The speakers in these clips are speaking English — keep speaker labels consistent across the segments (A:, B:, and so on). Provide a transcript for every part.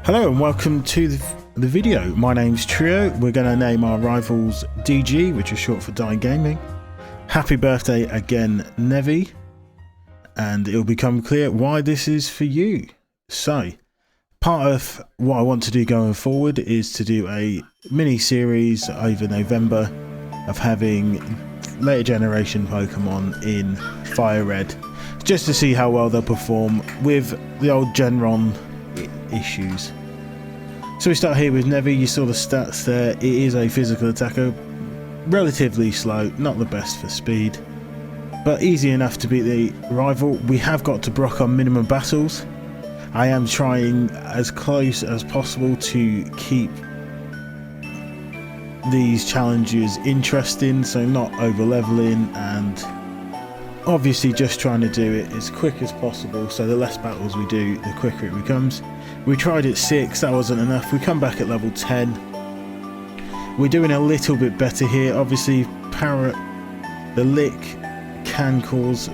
A: Hello and welcome to the video. My name's Trio. We're going to name our rivals DG, which is short for Die Gaming. Happy birthday again, Nevi. And it'll become clear why this is for you. So, part of what I want to do going forward is to do a mini-series over November of having later generation Pokemon in Fire Red, just to see how well they'll perform with the old Genron issues. So we start here with Nevi. You saw the stats there. It is a physical attacker, relatively slow, not the best for speed, but easy enough to beat the rival. We have got to Brock on minimum battles. I am trying as close as possible to keep these challenges interesting, so not over leveling, and obviously just trying to do it as quick as possible, so the less battles we do, the quicker it becomes. We tried at 6, that wasn't enough. We come back at level 10. We're doing a little bit better here. Obviously the lick can cause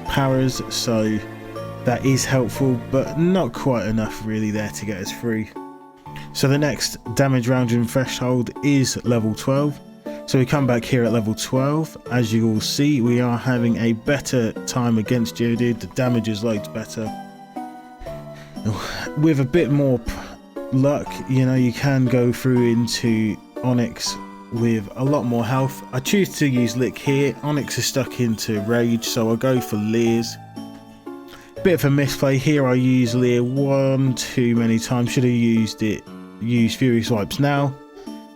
A: paras, so that is helpful, but not quite enough really there to get us through. So the next damage rounding threshold is level 12. So we come back here at level 12. As you will see, we are having a better time against Geodude. The damage is loads better. With a bit more luck, you know, you can go through into Onyx with a lot more health. I choose to use Lick here. Onyx is stuck into Rage, so I'll go for Leers. Bit of a misplay here. I use Leer one too many times. Should have used Fury Swipes now.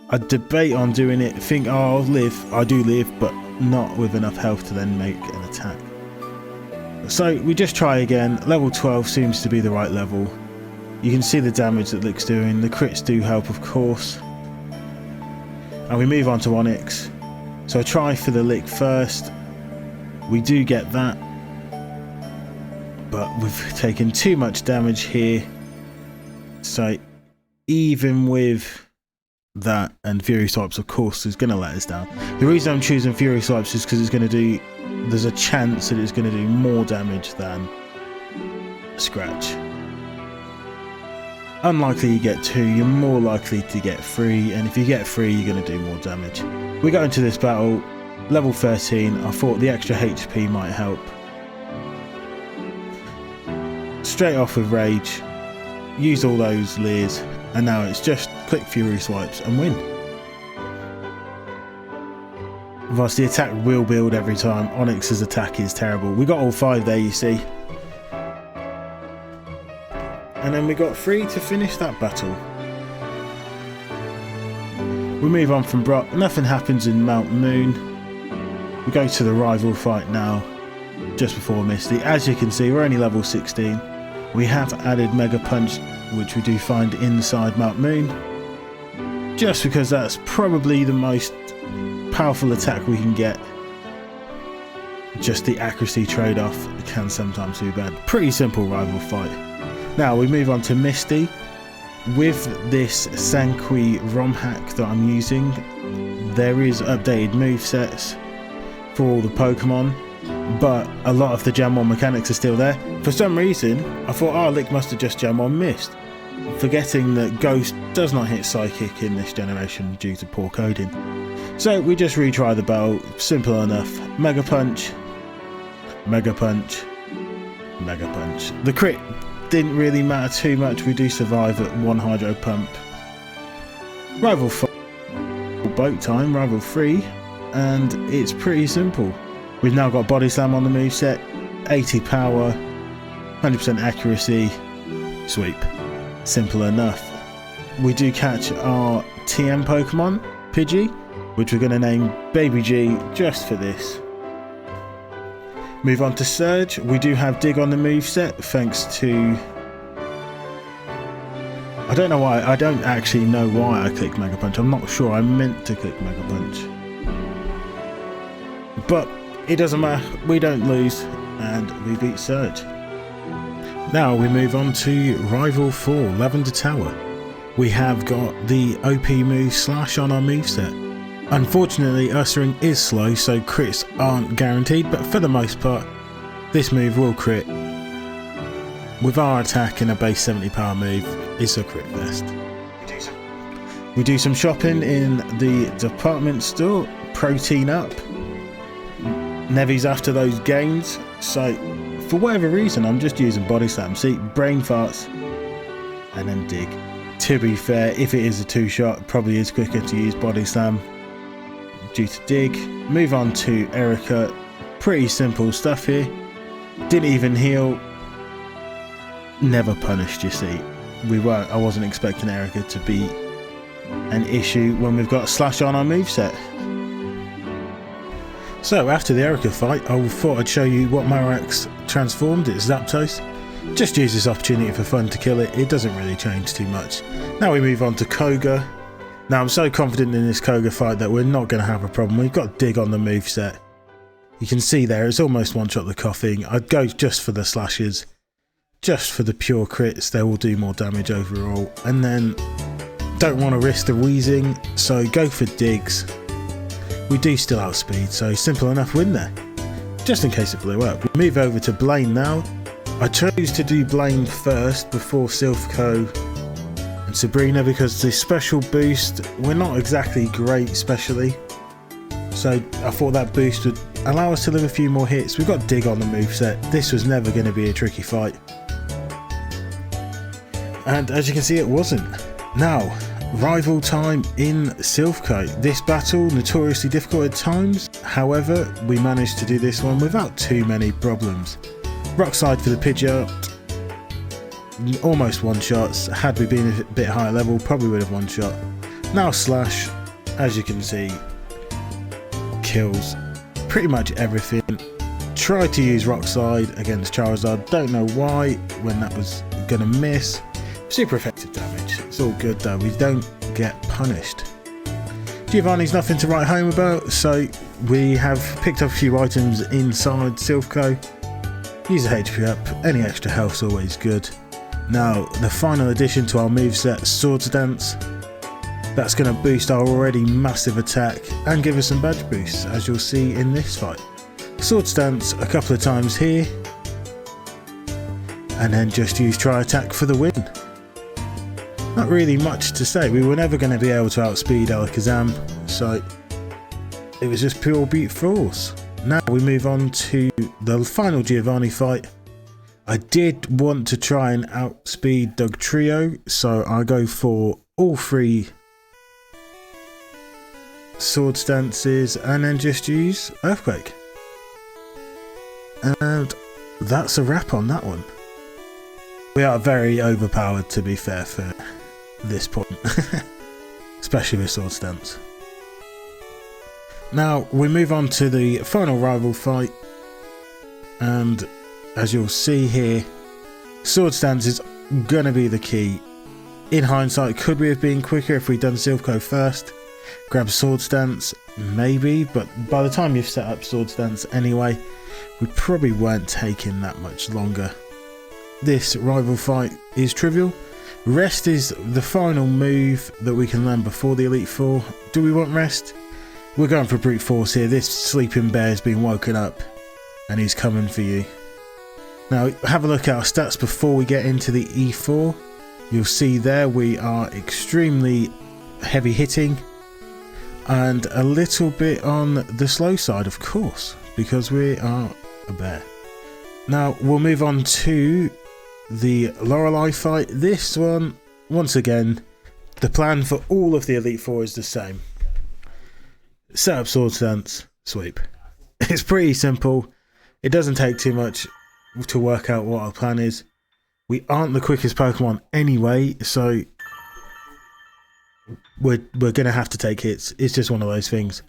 A: I debate on doing it, think, oh, I'll live. I do live, but not with enough health to then make an attack. So we just try again. Level 12 seems to be the right level. You can see the damage that Lick's doing. The crits do help, of course. And we move on to Onyx. So I try for the Lick first. We do get that, but we've taken too much damage here. So even with that, and Fury Swipes of course is going to let us down. The reason I'm choosing Fury Swipes is because it's going to do, there's a chance that it's going to do more damage than Scratch. Unlikely you get 2, you're more likely to get 3, and if you get 3 you're going to do more damage. We go into this battle, level 13, I thought the extra HP might help. Straight off with Rage, use all those Leers, and now it's just click Fury Swipes and win. Whilst the attack will build every time, Onyx's attack is terrible. We got all 5 there, you see. And then we got 3 to finish that battle. We move on from Brock. Nothing happens in Mount Moon. We go to the rival fight now, just before Misty. As you can see, we're only level 16. We have added Mega Punch, which we do find inside Mount Moon, just because that's probably the most powerful attack we can get. Just the accuracy trade-off can sometimes be bad. Pretty simple rival fight. Now we move on to Misty. With this Sanqui ROM hack that I'm using, there is updated movesets for all the Pokemon, but a lot of the Jam 1 mechanics are still there. For some reason, I thought, oh, Lick must have just Jam 1 missed, forgetting that Ghost does not hit Psychic in this generation due to poor coding. So we just retry the battle, simple enough. Mega Punch, Mega Punch, Mega Punch. The crit didn't really matter too much, we do survive at 1 Hydro Pump. Rival 4, Boat Time, Rival 3, and it's pretty simple. We've now got Body Slam on the moveset, 80 power, 100% accuracy, sweep. Simple enough. We do catch our TM Pokemon, Pidgey, which we're going to name Baby G just for this. Move on to Surge. We do have Dig on the moveset, thanks to... I don't know why, I don't actually know why I clicked Mega Punch. I'm not sure, I meant to click Mega Punch. But it doesn't matter, we don't lose, and we beat Surge. Now we move on to Rival 4, Lavender Tower. We have got the OP move Slash on our moveset. Unfortunately, URSARING is slow, so crits aren't guaranteed, but for the most part, this move will crit. with our attack and a base 70 power move, it's a crit fest. We do some shopping in the department store, protein up. Nevy's after those gains, so for whatever reason I'm just using body slam. See, brain farts and then dig. To be fair, if it is a 2-shot, it probably is quicker to use body slam due to dig. Move on to Erica. Pretty simple stuff here. Didn't even heal. Never punished, you see. I wasn't expecting Erica to be an issue when we've got a slash on our moveset. So after the Erica fight, I thought I'd show you what Marak's transformed. It's Zapdos. Just use this opportunity for fun to kill it. It doesn't really change too much. Now we move on to Koga. Now I'm so confident in this Koga fight that we're not going to have a problem. We've got dig on the moveset. You can see there it's almost one-shot the coughing. I'd go just for the slashes. Just for the pure crits, they will do more damage overall. And then don't want to risk the wheezing, so go for digs. We do still outspeed, so simple enough win there. Just in case it blew up. We move over to Blaine now. I chose to do Blaine first before Silphco and Sabrina because the special boost, we're not exactly great specially. So I thought that boost would allow us to live a few more hits. We've got dig on the moveset. This was never going to be a tricky fight. And as you can see, it wasn't. Now, rival time in Silphco. This battle, notoriously difficult at times. However, we managed to do this one without too many problems. Rock Slide for the Pidgeot. Almost one-shots. Had we been a bit higher level, probably would have one-shot. Now Slash, as you can see, kills pretty much everything. Tried to use Rock Slide against Charizard. Don't know why, when that was going to miss. Super effective damage. It's all good though, we don't get punished. Giovanni's nothing to write home about, so we have picked up a few items inside Silphco. Use a HP up, any extra health's always good. Now, the final addition to our moveset, Swords Dance. That's going to boost our already massive attack and give us some badge boosts, as you'll see in this fight. Swords Dance a couple of times here, and then just use Tri Attack for the win. Not really much to say. We were never going to be able to outspeed Alakazam, so it was just pure brute force. Now we move on to the final Giovanni fight. I did want to try and outspeed Dugtrio, so I go for all 3 Sword Stances and then just use Earthquake. And that's a wrap on that one. We are very overpowered, to be fair, for this point. Especially with Sword Stance. Now we move on to the final rival fight, and as you'll see here, Sword Stance is gonna be the key. In hindsight, could we have been quicker if we'd done Silphco first? Grab Sword Stance, maybe, but by the time you've set up Sword Stance anyway, we probably weren't taking that much longer. This rival fight is trivial. Rest is the final move that we can learn before the Elite Four. Do we want rest? We're going for brute force here. This sleeping bear has been woken up and he's coming for you. Now have a look at our stats before we get into the E4. You'll see there we are extremely heavy hitting and a little bit on the slow side, of course, because we are a bear. Now we'll move on to the Lorelei fight. This one, once again, the plan for all of the Elite Four is the same. Set up Sword Stance, sweep. It's pretty simple. It doesn't take too much to work out what our plan is. We aren't the quickest Pokemon anyway, so we're going to have to take hits. It's just one of those things.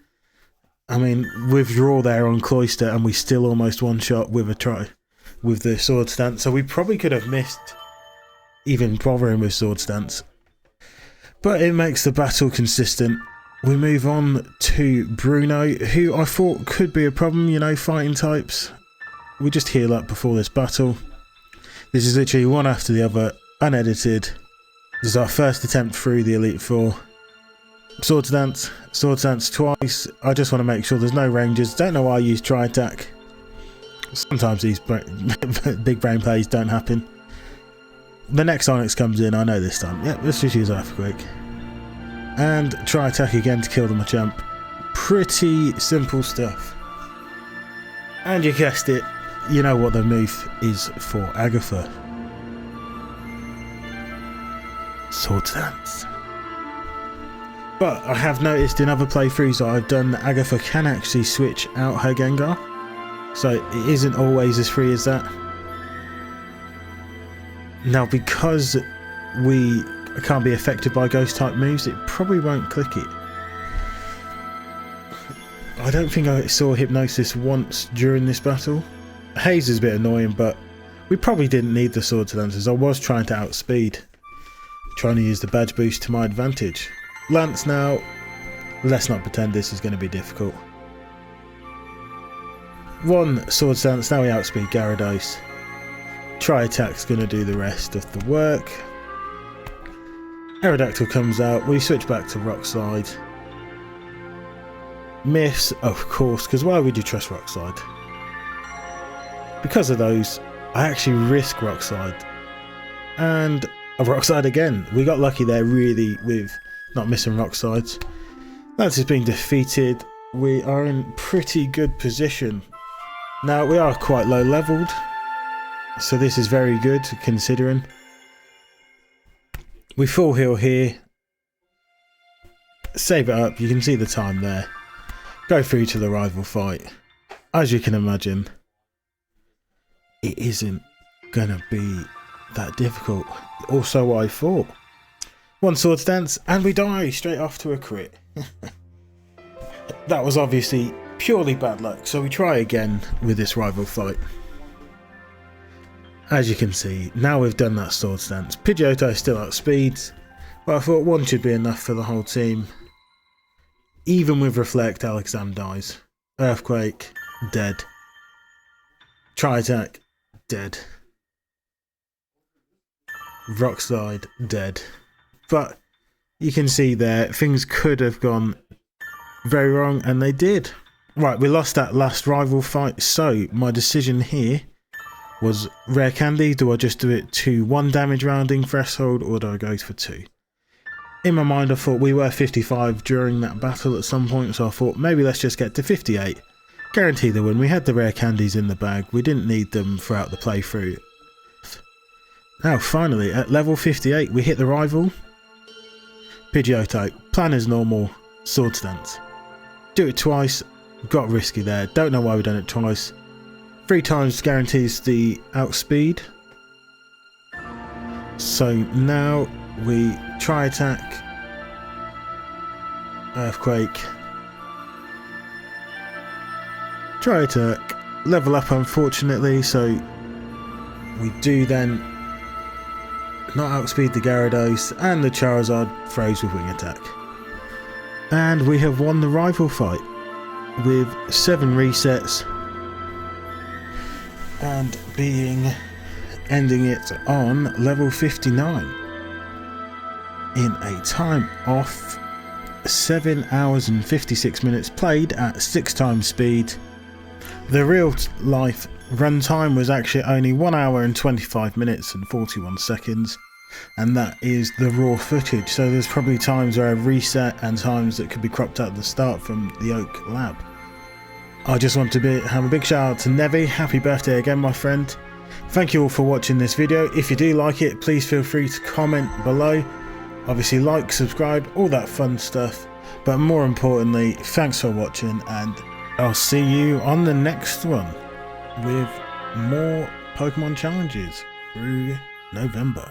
A: I mean, withdraw there on Cloyster and we still almost one-shot with a try with the Sword Stance, so we probably could have missed even bothering with Sword Stance. But it makes the battle consistent. We move on to Bruno, who I thought could be a problem, you know, fighting types. We just heal up before this battle. This is literally one after the other, unedited. This is our first attempt through the Elite Four. Sword Stance twice. I just want to make sure there's no ranges. Don't know why I use Tri Attack. Sometimes these big brain plays don't happen. the next Onyx comes in, I know this time. Yep, let's just use Earthquake. And try attack again to kill the Machamp. Pretty simple stuff. And you guessed it, you know what the move is for Agatha. Sword Dance. But I have noticed in other playthroughs that I've done that Agatha can actually switch out her Gengar. So it isn't always as free as that. Now because we can't be affected by ghost type moves, it probably won't click it. I don't think I saw Hypnosis once during this battle. Haze is a bit annoying, but we probably didn't need the Sword Dances. I was trying to outspeed, trying to use the badge boost to my advantage. Lance now, let's not pretend this is going to be difficult. One Sword Dance, now we outspeed Gyarados. Tri Attack's going to do the rest of the work. Aerodactyl comes out, we switch back to Rock Slide. Miss, of course, because why would you trust Rock Slide? Because of those, I actually risk Rock Slide. And a Rock Slide again. We got lucky there really with not missing Rock Slides. Lance has been defeated. We are in pretty good position. Now we are quite low leveled, so this is very good considering. We full heal here. Save it up, you can see the time there. Go through to the rival fight. As you can imagine, it isn't gonna be that difficult. Also what I thought. One Sword Dance and we die straight off to a crit. That was obviously purely bad luck, so we try again with this rival fight. As you can see, now we've done that Sword Dance. Pidgeotto still outspeeds, but I thought one should be enough for the whole team. Even with Reflect, Alakazam dies. Earthquake, dead. Tri Attack, dead. Rock Slide, dead. But you can see there, things could have gone very wrong, and they did. Right, we lost that last rival fight, so my decision here was Rare Candy. Do I just do it to 1 damage rounding threshold, or do I go for 2? In my mind I thought we were 55 during that battle at some point, so I thought maybe let's just get to 58. Guarantee the win. We had the Rare Candies in the bag, we didn't need them throughout the playthrough. Now finally, at level 58 we hit the rival. Pidgeotto, plan as normal, Sword Dance. Do it twice, got risky there, don't know why we done it twice. 3 times guarantees the outspeed. So now we Tri Attack, Earthquake, Tri Attack, level up unfortunately, so we do then not outspeed the Gyarados, and the Charizard throws with Wing Attack. And we have won the rival fight with 7 resets and ending it on level 59 in a time of 7 hours and 56 minutes played at 6 times speed. The real life runtime was actually only 1 hour and 25 minutes and 41 seconds, and that is the raw footage, so there's probably times where I've reset and times that could be cropped out at the start from the Oak Lab. I just want to have a big shout out to Nevi. Happy birthday again, my friend. Thank you all for watching this video. If you do like it, please feel free to comment below. Obviously like, subscribe, all that fun stuff. But more importantly, thanks for watching, and I'll see you on the next one with more Pokemon challenges through November.